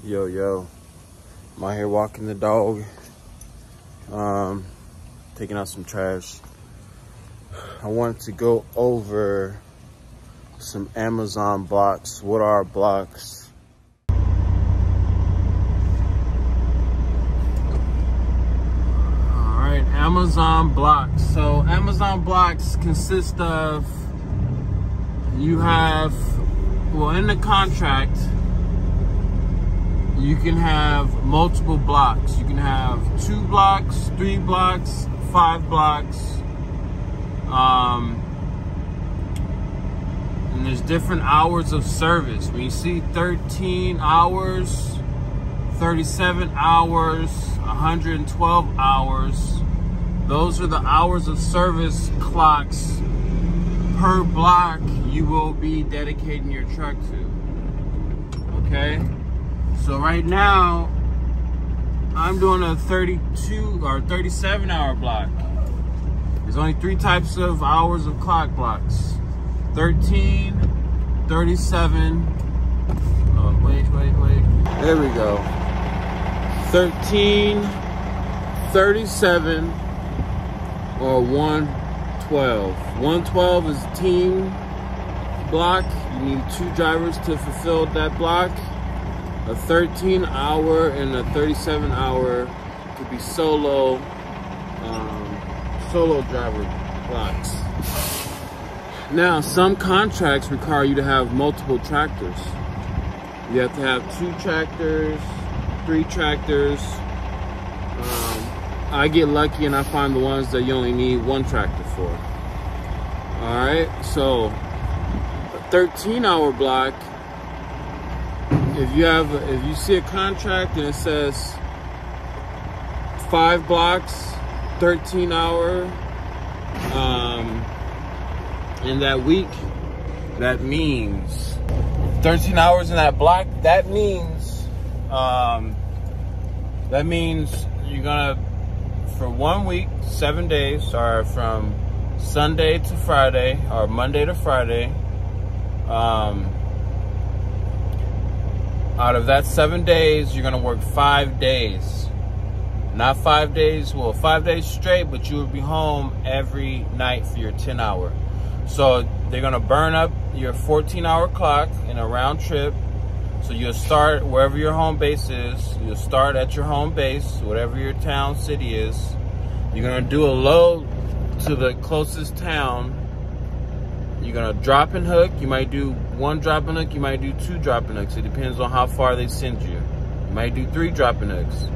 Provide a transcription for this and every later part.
Yo, I'm out here walking the dog, taking out some trash. I wanted to go over some Amazon blocks. What are blocks? All right, Amazon blocks. So Amazon blocks consist of, you have, well, in the contract, you can have multiple blocks. You can have 2 blocks, 3 blocks, 5 blocks. And there's different hours of service. When you see 13 hours, 37 hours, 112 hours, those are the hours of service clocks per block you will be dedicating your truck to. Okay? So right now, I'm doing a 32 or 37 hour block. There's only 3 types of hours of clock blocks. 13, 37, oh, wait. There we go. 13, 37, or 112. 112 is a team block. You need 2 drivers to fulfill that block. A 13 hour and a 37 hour could be solo driver blocks. Now, some contracts require you to have multiple tractors. You have to have 2 tractors, 3 tractors. I get lucky and I find the ones that you only need 1 tractor for. All right, so a 13-hour block. If you see a contract and it says 5 blocks, 13 hour, in that week, that means 13 hours in that block. That means you're gonna, for 1 week, 7 days, or from Sunday to Friday, or Monday to Friday. Out of that 7 days, you're gonna work 5 days. Not 5 days, well, 5 days straight, but you will be home every night for your 10 hour. So they're gonna burn up your 14-hour clock in a round trip. So you'll start wherever your home base is. You'll start at your home base, whatever your town, city is. You're gonna do a load to the closest town. You're gonna drop and hook. You might do 1 drop and hook. You might do 2 drop and hooks. It depends on how far they send you. You might do 3 drop and hooks.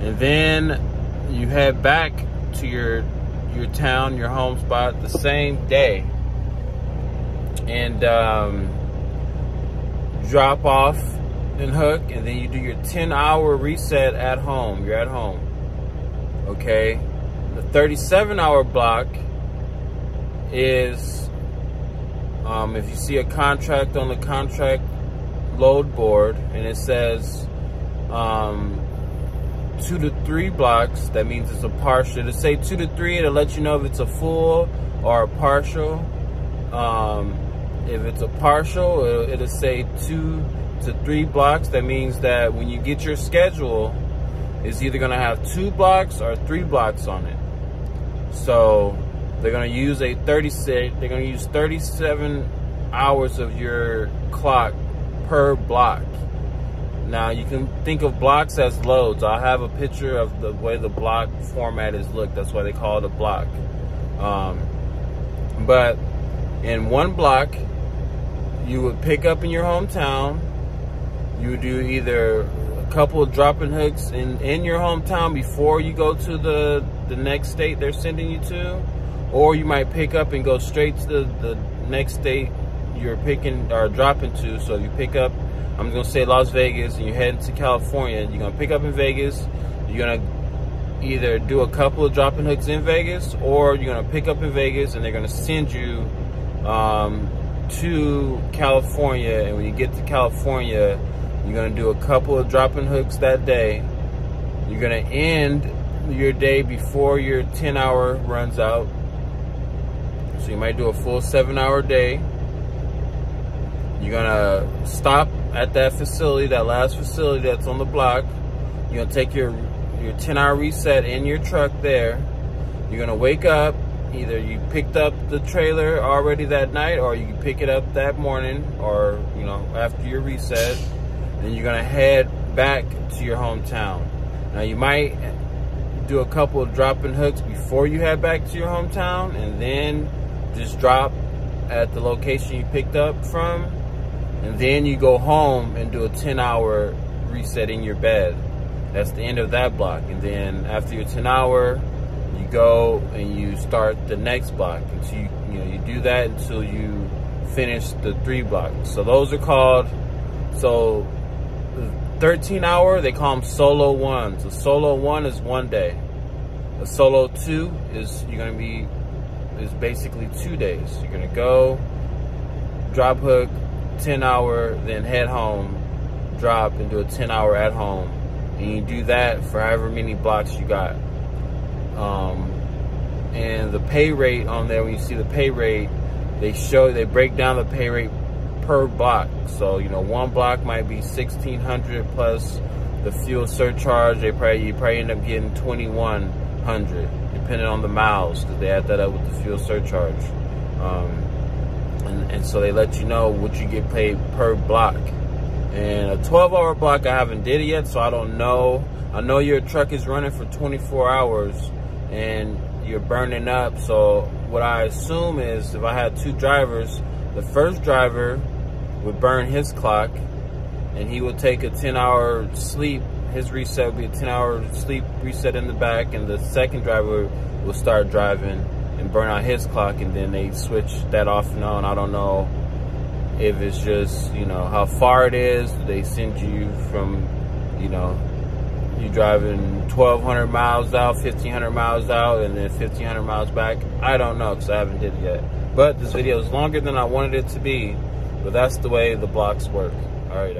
And then you head back to your town, your home spot, the same day. And drop off and hook. And then you do your 10-hour reset at home. You're at home. Okay? The 37-hour block is, if you see a contract on the contract load board and it says 2 to 3 blocks, that means it's a partial. It'll say 2 to 3, it'll let you know if it's a full or a partial. If it's a partial, it'll say 2 to 3 blocks. That means that when you get your schedule, it's either gonna have 2 blocks or 3 blocks on it. So they're gonna use they're gonna use 37 hours of your clock per block. Now you can think of blocks as loads. I have a picture of the way the block format is looked. That's why they call it a block. But in 1 block, you would pick up in your hometown. You would do either a couple of drop and hooks in your hometown before you go to the next state they're sending you to, or you might pick up and go straight to the next state you're picking or dropping to. So you pick up, I'm gonna say Las Vegas, and you're heading to California. You're gonna pick up in Vegas. You're gonna either do a couple of drop and hooks in Vegas, or you're gonna pick up in Vegas and they're gonna send you to California. And when you get to California, you're gonna do a couple of drop and hooks that day. You're gonna end your day before your 10-hour runs out. So you might do a full 7-hour day. You're gonna stop at that facility, that last facility that's on the block. You're gonna take your 10-hour reset in your truck there. You're gonna wake up. Either you picked up the trailer already that night, or you can pick it up that morning, or after your reset. Then you're gonna head back to your hometown. Now you might do a couple of drop-in hooks before you head back to your hometown, and then just drop at the location you picked up from, and then you go home and do a 10-hour reset in your bed. That's the end of that block. And then after your 10-hour, you go and you start the next block until you do that until you finish the 3 blocks. So those are called, so the 13-hour, they call them solo ones. A solo 1 is 1 day. A solo 2 is basically 2 days. You're gonna go, drop hook, 10-hour, then head home, drop and do a 10-hour at home. And you do that for however many blocks you got. And the pay rate on there, when you see the pay rate, they break down the pay rate per block. So, 1 block might be $1,600 plus the fuel surcharge. You probably end up getting $2,100, depending on the miles, because they add that up with the fuel surcharge. And so they let you know what you get paid per block. And a 12-hour block, I haven't did it yet, so I don't know. I know your truck is running for 24 hours and you're burning up. So what I assume is, if I had 2 drivers, the first driver would burn his clock and he would take a 10-hour sleep. His reset would be a 10-hour sleep reset in the back, and the second driver will start driving and burn out his clock, and then they switch that off and on. I don't know if it's just, how far it is. They send you from, you driving 1,200 miles out, 1,500 miles out, and then 1,500 miles back. I don't know, because I haven't did it yet. But this video is longer than I wanted it to be, but that's the way the blocks work. All right,